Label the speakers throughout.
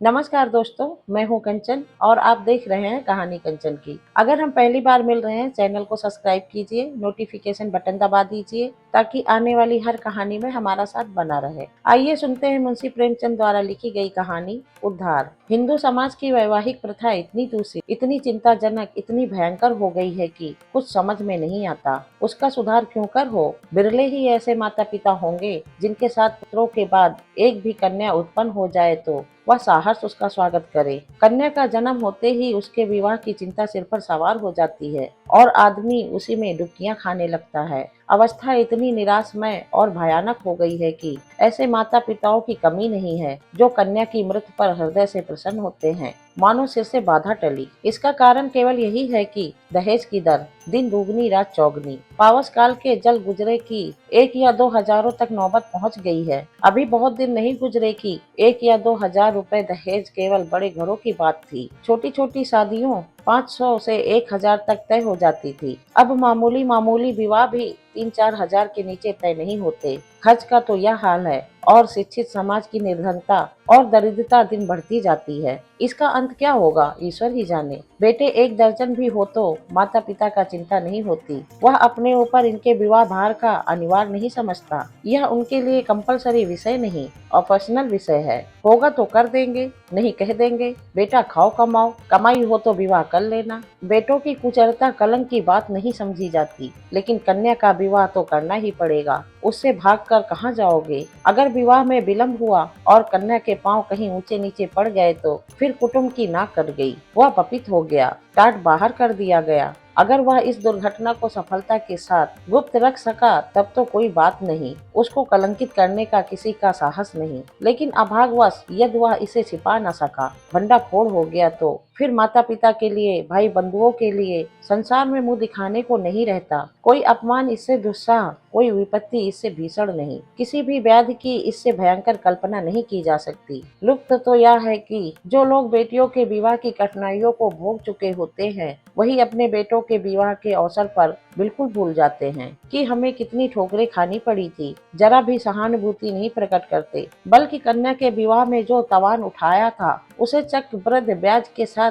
Speaker 1: नमस्कार दोस्तों, मैं हूं कंचन और आप देख रहे हैं कहानी कंचन की। अगर हम पहली बार मिल रहे हैं, चैनल को सब्सक्राइब कीजिए, नोटिफिकेशन बटन दबा दीजिए ताकि आने वाली हर कहानी में हमारा साथ बना रहे। आइए सुनते हैं मुंशी प्रेमचंद द्वारा लिखी गई कहानी उद्धार। हिंदू समाज की वैवाहिक प्रथा इतनी दूषित, इतनी चिंताजनक, इतनी भयंकर हो गई है कि कुछ समझ में नहीं आता उसका सुधार क्यों कर हो। बिरले ही ऐसे माता पिता होंगे जिनके साथ पुत्रों के बाद एक भी कन्या उत्पन्न हो जाए तो वह साहस उसका स्वागत करे। कन्या का जन्म होते ही उसके विवाह की चिंता सिर पर सवार हो जाती है और आदमी उसी में डुबकियां खाने लगता है। अवस्था इतनी निराशमय और भयानक हो गई है कि ऐसे माता पिताओं की कमी नहीं है जो कन्या की मृत्यु पर हृदय से प्रसन्न होते हैं, मानो सिर से बाधा टली। इसका कारण केवल यही है कि दहेज की दर दिन दुगनी रात चौगनी। पावस काल के जल गुजरे की 1 या 2 हजारों तक नौबत पहुंच गई है। अभी बहुत दिन नहीं गुजरे कि 1 या 2 हजार रुपए दहेज केवल बड़े घरों की बात थी। छोटी छोटी शादियों 500 से 1 हजार तक तय हो जाती थी। अब मामूली मामूली विवाह भी 3-4 हजार के नीचे तय नहीं होते। खर्च का तो यह हाल है और शिक्षित समाज की निर्धनता और दरिद्रता दिन बढ़ती जाती है। इसका अंत क्या होगा ईश्वर ही जाने। बेटे 1 दर्जन भी हो तो माता पिता का चिंता नहीं होती। वह अपने ऊपर इनके विवाह भार का अनिवार्य नहीं समझता। यह उनके लिए कंपलसरी विषय नहीं, ऑप्शनल विषय है। होगा तो कर देंगे, नहीं कह देंगे बेटा खाओ कमाओ, कमाई हो तो विवाह कर लेना। बेटों की कुचरता कलंक की बात नहीं समझी जाती, लेकिन कन्या का विवाह तो करना ही पड़ेगा। उससे भागकर कहाँ जाओगे। अगर विवाह में विलम्ब हुआ और कन्या के पांव कहीं ऊंचे नीचे पड़ गए तो फिर कुटुंब की नाक कट गई, वह पपित हो गया, टाट बाहर कर दिया गया। अगर वह इस दुर्घटना को सफलता के साथ गुप्त रख सका तब तो कोई बात नहीं, उसको कलंकित करने का किसी का साहस नहीं। लेकिन अभागवश यदि वह इसे छिपा न सका, भंडाफोड़ हो गया तो फिर माता पिता के लिए, भाई बंधुओं के लिए संसार में मुंह दिखाने को नहीं रहता। कोई अपमान इससे दुस्साह, कोई विपत्ति इससे भीषण नहीं, किसी भी व्याधि की इससे भयंकर कल्पना नहीं की जा सकती। लुप्त तो यह है कि जो लोग बेटियों के विवाह की कठिनाइयों को भोग चुके होते हैं वही अपने बेटों के विवाह के अवसर पर बिल्कुल भूल जाते हैं कि हमें कितनी ठोकरें खानी पड़ी थी। जरा भी सहानुभूति नहीं प्रकट करते, बल्कि कन्या के विवाह में जो तवान उठाया था उसे चक्रवृद्धि ब्याज के साथ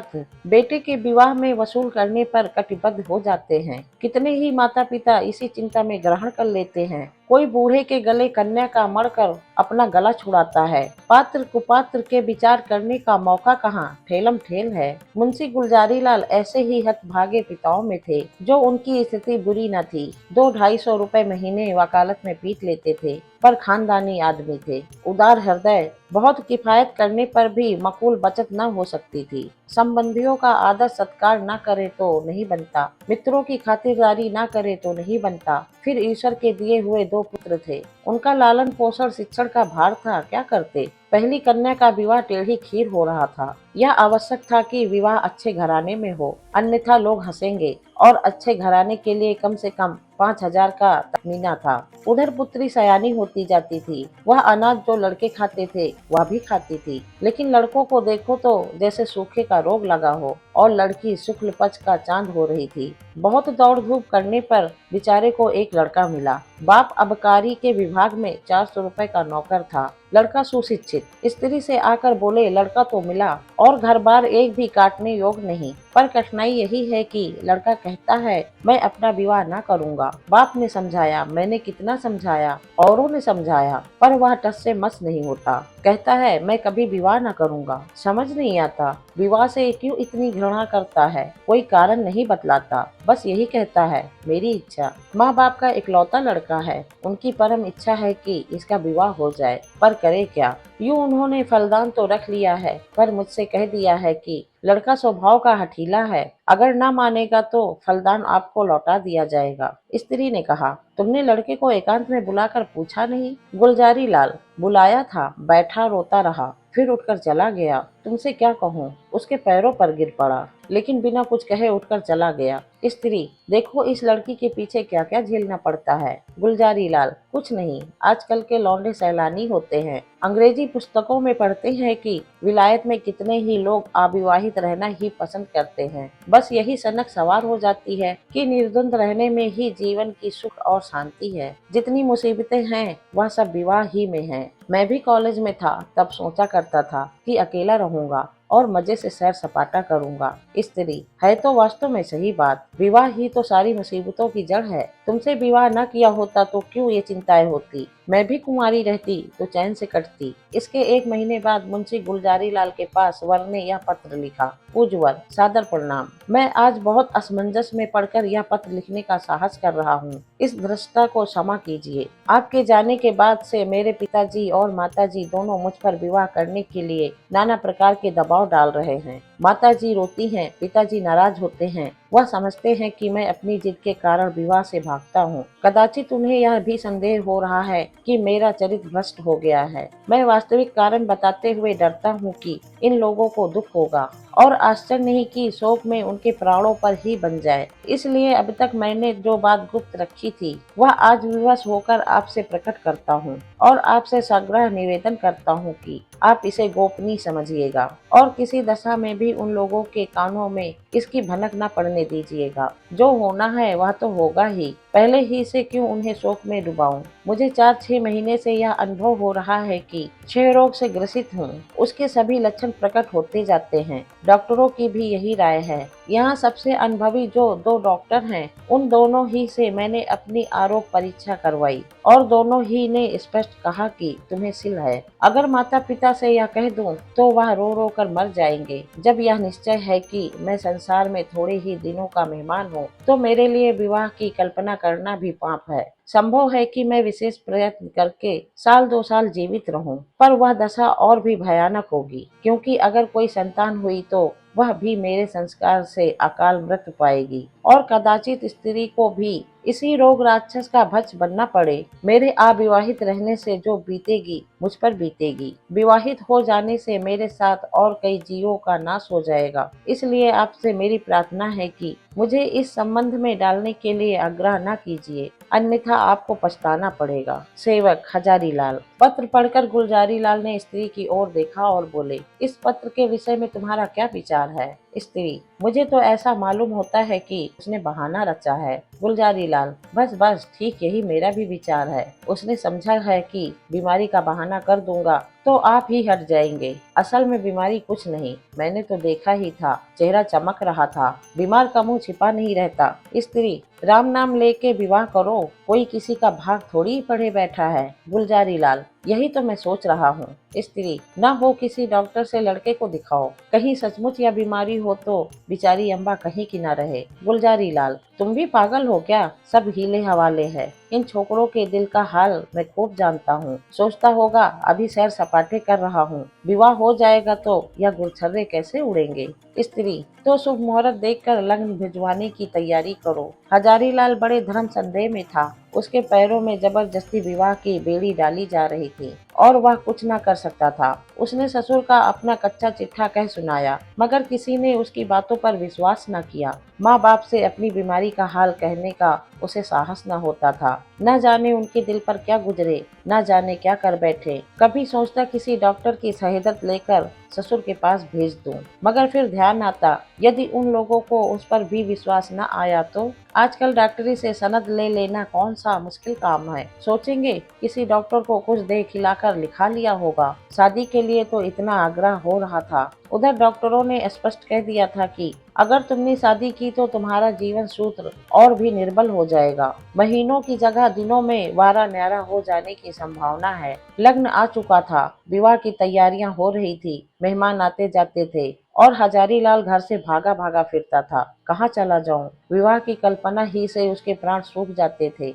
Speaker 1: बेटे के विवाह में वसूल करने पर कटिबद्ध हो जाते हैं। कितने ही माता पिता इसी चिंता में ग्रहण कर लेते हैं। कोई बूढ़े के गले कन्या का मढ़कर अपना गला छुड़ाता है। पात्र कुपात्र के विचार करने का मौका कहाँ, ठेलम ठेल है। मुंशी गुलजारी लाल ऐसे ही हतभागे पिताओं में थे जो उनकी स्थिति बुरी न थी। 200-250 रुपए महीने वकालत में पीट लेते थे, पर खानदानी आदमी थे, उदार हृदय। बहुत किफायत करने पर भी मकबूल बचत न हो सकती थी। संबंधियों का आदर सत्कार न करे तो नहीं बनता, मित्रों की खातिरदारी न करे तो नहीं बनता। फिर ईश्वर के दिए हुए 2 पुत्र थे, उनका लालन पोषण शिक्षण का भार था, क्या करते। पहली कन्या का विवाह टेढ़ी खीर हो रहा था। यह आवश्यक था कि विवाह अच्छे घराने में हो, अन्यथा लोग हंसेंगे, और अच्छे घराने के लिए कम से कम 5 हजार का तखमीना था। उधर पुत्री सयानी होती जाती थी। वह अनाज जो लड़के खाते थे वह भी खाती थी, लेकिन लड़कों को देखो तो जैसे सूखे का रोग लगा हो, और लड़की शुक्ल पक्ष का चांद हो रही थी। बहुत दौड़ धूप करने पर बेचारे को एक लड़का मिला। बाप अबकारी के विभाग में 400 रुपए का नौकर था। लड़का सुशिक्षित, स्त्री से आकर बोले लड़का तो मिला और घर बार एक भी काटने योग्य नहीं, पर कठिनाई यही है कि लड़का कहता है मैं अपना विवाह न करूंगा। बाप ने समझाया, मैंने कितना समझाया, औरों ने समझाया, पर वह टस से मस नहीं होता। कहता है मैं कभी विवाह न करूंगा। समझ नहीं आता विवाह से क्यों इतनी घृणा करता है। कोई कारण नहीं बतलाता, बस यही कहता है मेरी इच्छा। माँ बाप का इकलौता लड़का है, उनकी परम इच्छा है कि इसका विवाह हो जाए, पर करे क्या। यूं उन्होंने फलदान तो रख लिया है, पर मुझसे कह दिया है कि लड़का स्वभाव का हठीला है, अगर न मानेगा तो फलदान आपको लौटा दिया जाएगा। स्त्री ने कहा, तुमने लड़के को एकांत में बुलाकर पूछा नहीं। गुलजारी लाल, बुलाया था, बैठा रोता रहा, फिर उठकर चला गया। तुमसे क्या कहूँ, उसके पैरों पर गिर पड़ा। लेकिन बिना कुछ कहे उठकर चला गया। स्त्री, देखो इस लड़की के पीछे क्या क्या झेलना पड़ता है। गुलजारी लाल, कुछ नहीं, आजकल के लौंडे सैलानी होते हैं। अंग्रेजी पुस्तकों में पढ़ते हैं कि विलायत में कितने ही लोग अविवाहित रहना ही पसंद करते हैं। बस यही सनक सवार हो जाती है कि निर्द्वंद रहने में ही जीवन की सुख और शांति है। जितनी मुसीबतें हैं वह सब विवाह ही में है। मैं भी कॉलेज में था तब सोचा करता था कि अकेला रहूंगा और मजे से सैर सपाटा करूंगा। स्त्री, है तो वास्तव में सही बात। विवाह ही तो सारी मुसीबतों की जड़ है। तुमसे विवाह न किया होता तो क्यों ये चिंताएं होती। मैं भी कुंवारी रहती तो चैन से कटती। इसके 1 महीने बाद मुंशी गुलजारी लाल के पास वर ने यह पत्र लिखा। पूज्यवर, सादर प्रणाम। मैं आज बहुत असमंजस में पड़कर यह पत्र लिखने का साहस कर रहा हूँ। इस भ्रष्टता को क्षमा कीजिए। आपके जाने के बाद से मेरे पिताजी और माताजी दोनों मुझ पर विवाह करने के लिए नाना प्रकार के दबाव डाल रहे हैं। माताजी रोती हैं, पिताजी नाराज होते हैं। वह समझते हैं कि मैं अपनी जिद के कारण विवाह से भागता हूँ। कदाचित उन्हें यह भी संदेह हो रहा है कि मेरा चरित्र भ्रष्ट हो गया है। मैं वास्तविक कारण बताते हुए डरता हूँ कि इन लोगों को दुख होगा और आश्चर्य नहीं कि शोक में उनके प्राणों पर ही बन जाए। इसलिए अब तक मैंने जो बात गुप्त रखी थी वह आज विवश होकर आपसे प्रकट करता हूँ और आपसे साग्रह निवेदन करता हूँ कि आप इसे गोपनीय समझिएगा और किसी दशा में भी उन लोगों के कानों में इसकी भनक न पड़ने दीजिएगा। जो होना है वह तो होगा ही, पहले ही से क्यों उन्हें शोक में डुबाऊं। मुझे 4-6 महीने से यह अनुभव हो रहा है कि क्षय रोग से ग्रसित हूँ। उसके सभी लक्षण प्रकट होते जाते हैं। डॉक्टरों की भी यही राय है। यहाँ सबसे अनुभवी जो 2 डॉक्टर हैं, उन दोनों ही से मैंने अपनी आरोग्य परीक्षा करवाई और दोनों ही ने स्पष्ट कहा कि तुम्हें सिल है। अगर माता पिता से यह कह दूं तो वह रो रो कर मर जाएंगे। जब यह निश्चय है कि मैं संसार में थोड़े ही दिनों का मेहमान हूँ तो मेरे लिए विवाह की कल्पना करना भी पाप है। संभव है कि मैं विशेष प्रयत्न करके 1-2 साल जीवित रहूं, पर वह दशा और भी भयानक होगी, क्योंकि अगर कोई संतान हुई तो वह भी मेरे संस्कार से अकाल मृत्यु पाएगी और कदाचित स्त्री को भी इसी रोग राक्षस का भक्ष बनना पड़े। मेरे अविवाहित रहने से जो बीतेगी मुझ पर बीतेगी। विवाहित हो जाने से मेरे साथ और कई जीवों का नाश हो जाएगा। इसलिए आपसे मेरी प्रार्थना है कि मुझे इस संबंध में डालने के लिए आग्रह न कीजिए, अन्यथा आपको पछताना पड़ेगा। सेवक हजारी लाल। पत्र पढ़कर गुलजारी लाल ने स्त्री की ओर देखा और बोले, इस पत्र के विषय में तुम्हारा क्या विचार है। स्त्री, मुझे तो ऐसा मालूम होता है कि उसने बहाना रचा है। गुलजारी लाल, बस बस ठीक यही मेरा भी विचार है। उसने समझा है कि बीमारी का बहाना कर दूंगा तो आप ही हट जाएंगे। असल में बीमारी कुछ नहीं, मैंने तो देखा ही था, चेहरा चमक रहा था। बीमार का मुंह छिपा नहीं रहता। स्त्री, राम नाम लेके विवाह करो, कोई किसी का भाग थोड़ी पढ़े बैठा है। गुलजारी लाल, यही तो मैं सोच रहा हूँ। स्त्री, न हो किसी डॉक्टर से लड़के को दिखाओ, कहीं सचमुच या बीमारी हो तो बेचारी अम्बा कहीं की न रहे। गुलजारी लाल, तुम भी पागल हो क्या, सब हीले हवाले है। इन छोकरों के दिल का हाल मैं खूब जानता हूँ। सोचता होगा अभी सैर सपाटे कर रहा हूँ, विवाह हो जाएगा तो यह गुलछर्रे कैसे उड़ेंगे। स्त्री, तो शुभ मुहूर्त देखकर लग्न भिजवाने की तैयारी करो। हजारी लाल बड़े धर्म संदेह में था। उसके पैरों में जबरदस्ती विवाह की बेड़ी डाली जा रही थी और वह कुछ न कर सकता था। उसने ससुर का अपना कच्चा चिट्ठा कह सुनाया, मगर किसी ने उसकी बातों पर विश्वास न किया। माँ बाप से अपनी बीमारी का हाल कहने का उसे साहस न होता था। न जाने उनके दिल पर क्या गुजरे, न जाने क्या कर बैठे। कभी सोचता किसी डॉक्टर की सहायता लेकर ससुर के पास भेज दूं, मगर फिर ध्यान आता यदि उन लोगों को उस पर भी विश्वास न आया तो। आजकल डॉक्टरी से सनद ले लेना कौन सा मुश्किल काम है। सोचेंगे किसी डॉक्टर को कुछ दे खिलाकर लिखा लिया होगा। शादी के लिए तो इतना आग्रह हो रहा था। उधर डॉक्टरों ने स्पष्ट कह दिया था कि अगर तुमने शादी की तो तुम्हारा जीवन सूत्र और भी निर्बल हो जाएगा। महीनों की जगह दिनों में वारा न्यारा हो जाने की संभावना है। लग्न आ चुका था, विवाह की तैयारियां हो रही थी, मेहमान आते जाते थे और हजारी लाल घर से भागा भागा फिरता था। कहाँ चला जाऊं, विवाह की कल्पना ही से उसके प्राण सूख जाते थे।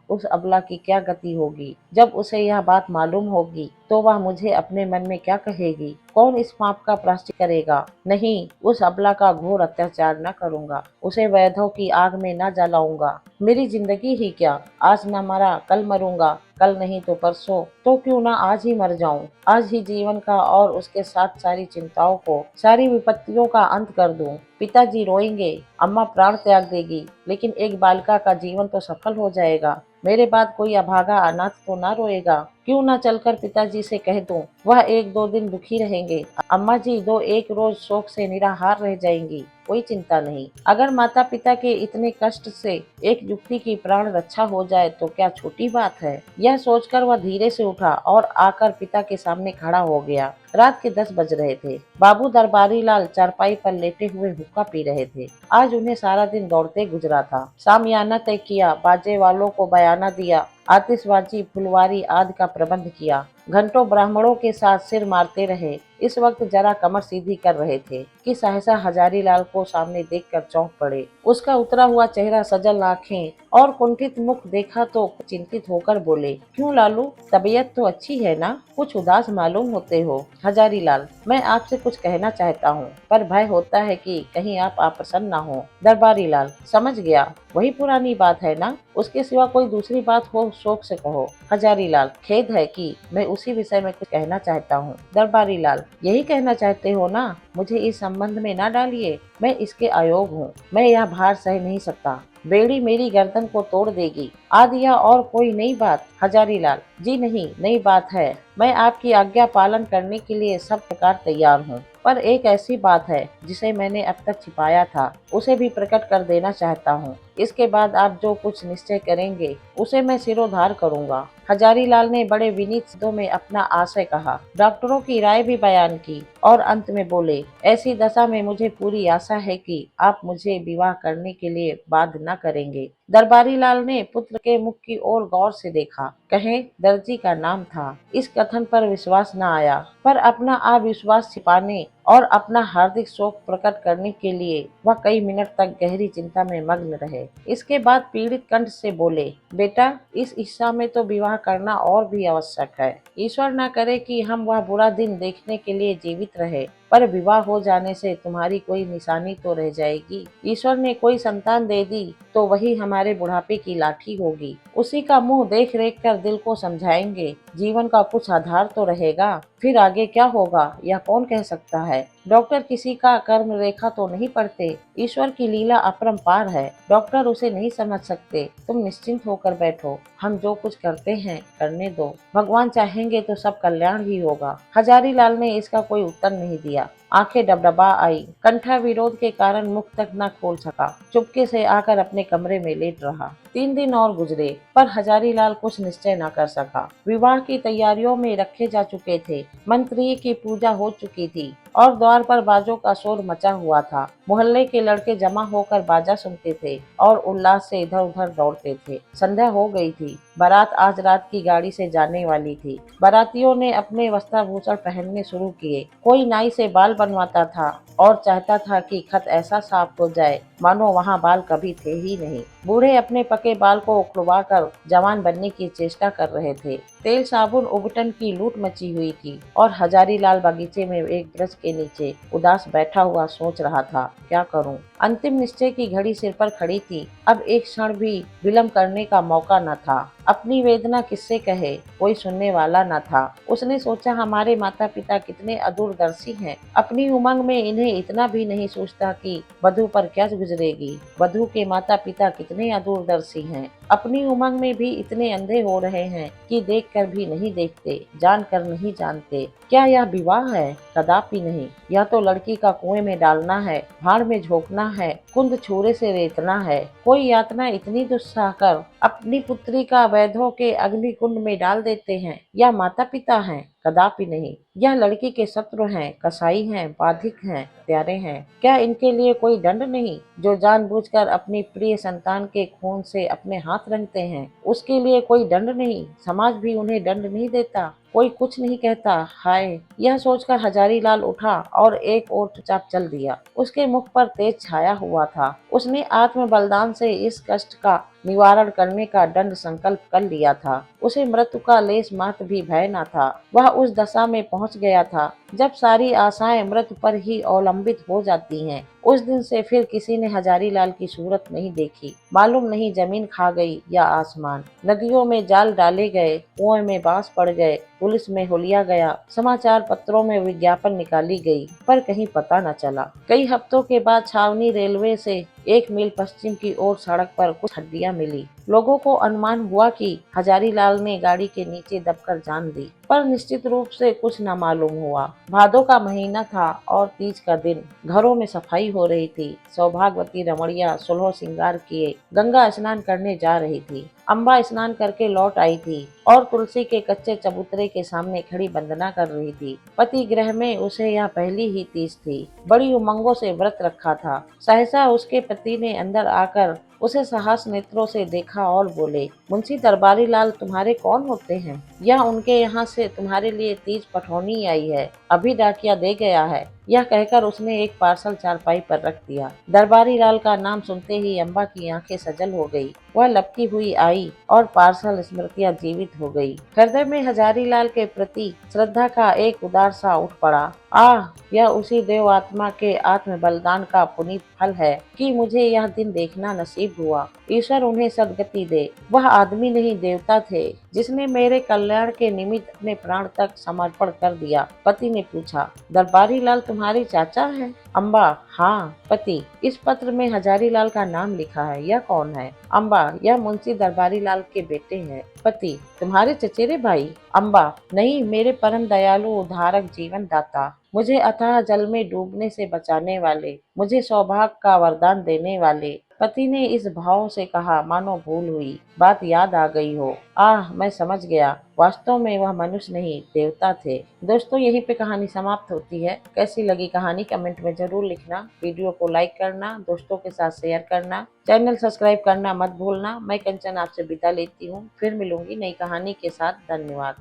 Speaker 1: उस अबला की क्या गति होगी जब उसे यह बात मालूम होगी, तो वह मुझे अपने मन में क्या कहेगी। कौन इस पाप का प्रायश्चित करेगा। नहीं, उस अबला का घोर अत्याचार न करूंगा, उसे वैधों की आग में न जलाऊंगा। मेरी जिंदगी ही क्या, आज न मरा कल मरूंगा, कल नहीं तो परसों, तो क्यों ना आज ही मर जाऊं। आज ही जीवन का और उसके साथ सारी चिंताओं को, सारी विपत्तियों का अंत कर दूं। पिताजी रोएंगे, अम्मा प्राण त्याग देगी, लेकिन एक बालिका का जीवन तो सफल हो जाएगा। मेरे बाद कोई अभागा अनाथ तो ना रोएगा। क्यों ना चलकर पिताजी से कह दूं, वह एक दो दिन दुखी रहेंगे। अम्मा जी दो एक रोज शोक से निराहार रह जाएंगी, कोई चिंता नहीं। अगर माता पिता के इतने कष्ट से एक युवती की प्राण रक्षा हो जाए तो क्या छोटी बात है। यह सोचकर वह धीरे से उठा और आकर पिता के सामने खड़ा हो गया। रात के 10 बज रहे थे। बाबू दरबारी लाल चारपाई पर लेटे हुए हुक्का पी रहे थे। आज उन्हें सारा दिन दौड़ते गुजरा था। सामियाना तय किया, बाजे वालों को बयाना दिया, आतिशबाजी फुलवारी आदि का प्रबंध किया। घंटों ब्राह्मणों के साथ सिर मारते रहे। इस वक्त जरा कमर सीधी कर रहे थे कि सहसा हजारीलाल को सामने देखकर चौंक पड़े। उसका उतरा हुआ चेहरा, सजल आंखें और कुंठित मुख देखा तो चिंतित होकर बोले, क्यों लालू, तबीयत तो अच्छी है ना, कुछ उदास मालूम होते हो। हजारीलाल, मैं आपसे कुछ कहना चाहता हूँ, पर भय होता है कि कहीं आप अप्रसन्न ना हो। दरबारी लाल, समझ गया, वही पुरानी बात है ना, उसके सिवा कोई दूसरी बात हो शौक से कहो। हजारीलाल, खेद है कि मैं उसी विषय में कुछ कहना चाहता हूँ। दरबारी लाल, यही कहना चाहते हो ना, मुझे इस संबंध में न डालिए, मैं इसके अयोग्य हूँ, मैं यह भार सह नहीं सकता। बेड़ी मेरी गर्दन को तोड़ देगी। आदिया और कोई नई बात। हजारीलाल, जी नहीं, नई बात है। मैं आपकी आज्ञा पालन करने के लिए सब प्रकार तैयार हूँ, पर एक ऐसी बात है जिसे मैंने अब तक छिपाया था, उसे भी प्रकट कर देना चाहता हूँ। इसके बाद आप जो कुछ निश्चय करेंगे उसे मैं सिरोधार करूँगा। हजारीलाल ने बड़े विनीत शब्दों में अपना आशय कहा, डॉक्टरों की राय भी बयान की और अंत में बोले, ऐसी दशा में मुझे पूरी आशा है कि आप मुझे विवाह करने के लिए बाध्य न करेंगे। दरबारी लाल ने पुत्र के मुख की ओर गौर से देखा। कहें दर्जी का नाम था। इस कथन पर विश्वास न आया, पर अपना अविश्वास छिपाने और अपना हार्दिक शोक प्रकट करने के लिए वह कई मिनट तक गहरी चिंता में मग्न रहे। इसके बाद पीड़ित कंठ से बोले, बेटा, इस ईर्ष्या में तो विवाह करना और भी आवश्यक है। ईश्वर न करे कि हम वह बुरा दिन देखने के लिए जीवित रहे, पर विवाह हो जाने से तुम्हारी कोई निशानी तो रह जाएगी। ईश्वर ने कोई संतान दे दी तो वही हमारे बुढ़ापे की लाठी होगी। उसी का मुंह देख रेख कर दिल को समझाएंगे। जीवन का कुछ आधार तो रहेगा। फिर आगे क्या होगा यह कौन कह सकता है। डॉक्टर किसी का कर्म रेखा तो नहीं पढ़ते। ईश्वर की लीला अपरंपार है, डॉक्टर उसे नहीं समझ सकते। तुम निश्चिंत होकर बैठो, हम जो कुछ करते हैं करने दो। भगवान चाहेंगे तो सब कल्याण ही होगा। हजारीलाल ने इसका कोई उत्तर नहीं दिया। आंखें डबडबा आई। कंठा विरोध के कारण मुख तक न खोल सका। चुपके से आकर अपने कमरे में लेट रहा। 3 दिन और गुजरे, पर हजारीलाल कुछ निश्चय न कर सका। विवाह की तैयारियों में रखे जा चुके थे। मंत्री की पूजा हो चुकी थी और द्वार पर बाजों का शोर मचा हुआ था। मोहल्ले के लड़के जमा होकर बाजा सुनते थे और उल्लास से इधर उधर दौड़ते थे। संध्या हो गई थी। बारात आज रात की गाड़ी से जाने वाली थी। बारातियों ने अपने वस्त्राभूषण पहनने शुरू किए। कोई नाई से बाल बनवाता था और चाहता था कि खत ऐसा साफ हो जाए मानो वहाँ बाल कभी थे ही नहीं। बूढ़े अपने पके बाल को उखड़वा कर जवान बनने की चेष्टा कर रहे थे। तेल साबुन उबटन की लूट मची हुई थी और हजारीलाल बगीचे में एक वृक्ष के नीचे उदास बैठा हुआ सोच रहा था, क्या करूं। अंतिम निश्चय की घड़ी सिर पर खड़ी थी। अब एक क्षण भी विलंब करने का मौका न था। अपनी वेदना किससे कहे, कोई सुनने वाला न था। उसने सोचा, हमारे माता पिता कितने अदूरदर्शी हैं। अपनी उमंग में इन्हें इतना भी नहीं सोचता कि वधू पर क्या गुजरेगी। वधू के माता पिता कितने अदूरदर्शी हैं। अपनी उमंग में भी इतने अंधे हो रहे हैं कि देखकर भी नहीं देखते, जानकर नहीं जानते। क्या यह विवाह है? कदापि नहीं। यह तो लड़की का कुएं में डालना है, भाड़ में झोंकना है, कुंद छुरे से रेतना है। कोई यातना इतनी दुस्साह कर अपनी पुत्री का वैधों के अग्निकुंड में डाल देते हैं। या माता पिता हैं? कदापि नहीं। यह लड़की के शत्रु हैं, कसाई हैं, बाधिक हैं, प्यारे हैं। क्या इनके लिए कोई दंड नहीं? जो जानबूझकर अपनी प्रिय संतान के खून से अपने हाथ रंगते हैं, उसके लिए कोई दंड नहीं? समाज भी उन्हें दंड नहीं देता? कोई कुछ नहीं कहता, हाय। यह सोचकर हजारीलाल उठा और एक और चुपचाप चल दिया। उसके मुख पर तेज छाया हुआ था। उसने आत्म बलिदान से इस कष्ट का निवारण करने का दृढ़ संकल्प कर लिया था। उसे मृत्यु का लेश मात्र भी भय न था। वह उस दशा में पहुंच गया था जब सारी आशाएं मृत्यु पर ही अवलंबित हो जाती हैं। उस दिन से फिर किसी ने हजारीलाल की सूरत नहीं देखी। मालूम नहीं जमीन खा गई या आसमान। नदियों में जाल डाले गए, कुएं में बांस पड़ गए, पुलिस में हुलिया गया, समाचार पत्रों में विज्ञापन निकाली गई, पर कहीं पता न चला। कई हफ्तों के बाद छावनी रेलवे से 1 मील पश्चिम की ओर सड़क पर कुछ हड्डियां मिली। लोगों को अनुमान हुआ कि हजारीलाल ने गाड़ी के नीचे दबकर जान दी, पर निश्चित रूप से कुछ न मालूम हुआ। भादों का महीना था और तीज का दिन। घरों में सफाई हो रही थी। सौभाग्यवती रमणियां सुलह श्रृंगार किए गंगा स्नान करने जा रही थी। अम्बा स्नान करके लौट आई थी और तुलसी के कच्चे चबूतरे के सामने खड़ी वंदना कर रही थी। पति गृह में उसे यह पहली ही तीज थी। बड़ी उमंगों से व्रत रखा था। सहसा उसके पति ने अंदर आकर उसे साहस नेत्रों से देखा और बोले, मुंशी दरबारी लाल तुम्हारे कौन होते हैं? यह उनके यहाँ से तुम्हारे लिए तीज पठौनी आई है, अभी डाकिया दे गया है। यह कहकर उसने एक पार्सल चारपाई पर रख दिया। दरबारी लाल का नाम सुनते ही अम्बा की आंखें सजल हो गई। वह लपकी हुई आई और पार्सल स्मृतियां जीवित हो गई। हृदय में हजारीलाल के प्रति श्रद्धा का एक उदार सा उठ पड़ा। आह, यह उसी देव आत्मा के आत्म बलिदान का पुनीत फल है कि मुझे यह दिन देखना नसीब हुआ। ईश्वर उन्हें सदगति दे। वह आदमी नहीं देवता थे जिसने मेरे कल्याण के निमित्त अपने प्राण तक समर्पण कर दिया। पति ने पूछा, दरबारी लाल तुम्हारे चाचा है? अम्बा, हाँ। पति, इस पत्र में हजारीलाल का नाम लिखा है, यह कौन है? अम्बा, यह मुंशी दरबारी लाल के बेटे हैं। पति, तुम्हारे चचेरे भाई? अम्बा, नहीं, मेरे परम दयालु उद्धारक जीवन दाता, मुझे अथाह जल में डूबने से बचाने वाले, मुझे सौभाग्य का वरदान देने वाले। पति ने इस भाव से कहा मानो भूल हुई, बात याद आ गई हो। आह, मैं समझ गया, वास्तव में वह मनुष्य नहीं देवता थे। दोस्तों, यहीं पे कहानी समाप्त होती है। कैसी लगी कहानी कमेंट में जरूर लिखना। वीडियो को लाइक करना, दोस्तों के साथ शेयर करना, चैनल सब्सक्राइब करना मत भूलना। मैं कंचन आपसे विदा लेती हूँ। फिर मिलूंगी नई कहानी के साथ। धन्यवाद।